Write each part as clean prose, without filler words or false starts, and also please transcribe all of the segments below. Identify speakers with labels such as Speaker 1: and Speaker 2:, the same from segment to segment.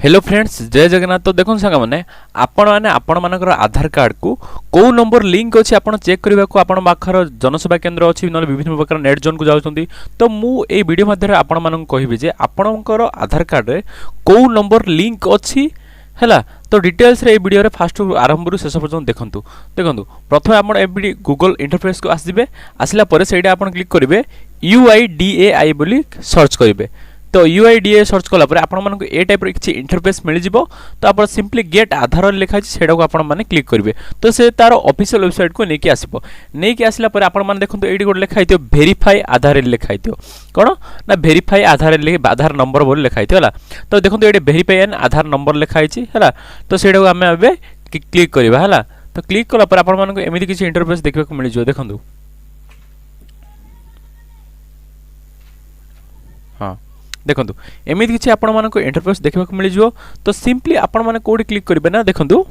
Speaker 1: Hello friends जय जगन्नाथ। तो देखो सांग मैंने आपण मानकर आधार कार्ड को कौ नंबर लिंक अच्छी आप चेक करने को आपण पाखर जनसेवा केन्द्र अच्छी ना विभिन्न प्रकार नेट जोन को जाऊँगी। तो मुझे वीडियो मध्य आपण मानक कहबी जे आपणकर आधार कार्ड रे कौ नंबर लिंक अच्छी है। तो डिटेल्स रे वीडियो रे फास्ट आरंभ शेष पर्यटन देखंतु देखंतु प्रथम आपण एबडी गूगल इंटरफेस को आसीबे। आसिला परे सेडा आपण क्लिक करिवे UIDAI बोली सर्च करिवे। तो UIDAI सर्च कला पर आपण मानक ए टाइप रे किछि इंटरफेस मिल जिवो। तो आपण सिंपली गेट आधार लिखा छै सेडा को आपण माने क्लिक करिवे। तो से तार ऑफिशियल वेबसाइट को नेकी आसीबो। नेकी आसिला पर आपण माने देखंतु एडी गोड लिखा हितो वेरीफाई आधार लिखा हितो कोन ना वेरीफाई आधार नंबर बोल लिखा हितो हला। तो देखंतु एडी वेरीफाई एन आधार नंबर लिखा हिछि हला। तो सेडा को हमें अबे क्लिक करबा हला। तो क्लिक कला पर आपण मानक एमिति किछि इंटरफेस देखबा को मिल जिवो। देखंतु हां देखंतु एमिति किछि आपण मानको इंटरफेस देखबा को मिल जिवो। तो सिंपली आपण माने कोडी क्लिक करिवे ना देखंतु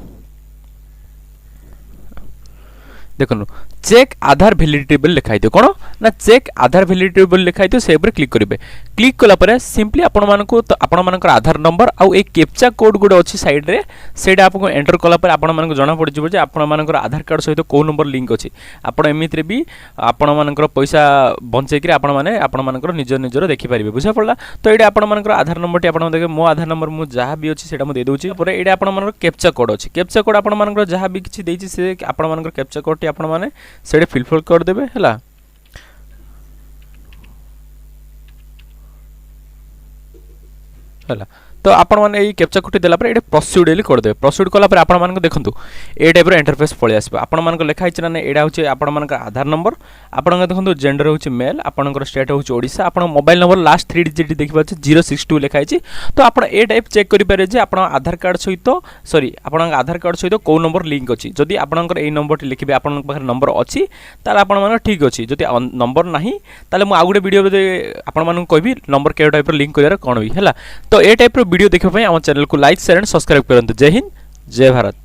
Speaker 1: देखो चेक आधार वैलिडिटी बोल लिखाई कोन ना चेक आधार वैलिडिटी बोल लिखाई से ऊपर क्लिक करेंगे। क्लिक कला पर सिंपली आपण मानकु तो आपण मानकर आधार नंबर आउ ए कैप्चा कोड गुड अच्छी साइड रे सेटा आपको एंटर कला पर आपण मानक जाना पड़ जिवो जे आपण मानकर आधार कार्ड सहित को नंबर लिंक अछि। आपण एमित रे भी आपण मानकर पैसा बंचै कि आपण मानकर निज निजर देखि परिबे बुझा पड़ला। तो एडा आपण मानकर आधार नंबर टी आपण देखे मो आधार नंबर मु जहा भी अछि सेटा मु दे दोछि। पर एडा आपण मानकर कैप्चा कोड अछि। कैप्चा कोड आपण मानकर जहा भी किछि देछि से आपण मानकर कैप्चा कोड टी आपण माने सेडे फिलफिल कर देबे हला। हला तो आपण माने एई कैप्चा कोड देला पर एडे प्रोसीड एली कर देबे। प्रोसीड कला पर आपण मानक देखंतु ए टाइप रो इंटरफेस पळे आसीबे। आपण मानक लिखा हिच ना एडा होचे आपण मानक आधार नंबर आपण देखंतु जेंडर होचे मेल आपणकर स्टेट होचे ओडिसा आपण मोबाइल नंबर लास्ट 3 डिजिट देखिबा छै 062 लिखा हिची। तो आपण ए टाइप चेक करि पारे जे आपण आधार कार्ड सहित सॉरी आपण आधार कार्ड सहित को नंबर लिंक अछि। जदि आपणकर एई नंबर टी लिखिबे आपण पाखर नंबर अछि ताले आपण माने ठीक अछि। जदि नंबर नाही ताले मु आगुडे वीडियो रे आपण मानक कहबी नंबर के टाइप रो लिंक करियार कोन भी हला। तो ए टाइप रो वीडियो देखबा पई हम चैनल को लाइक शेयर एंड सब्सक्राइब करंतु। जय हिंद जय भारत।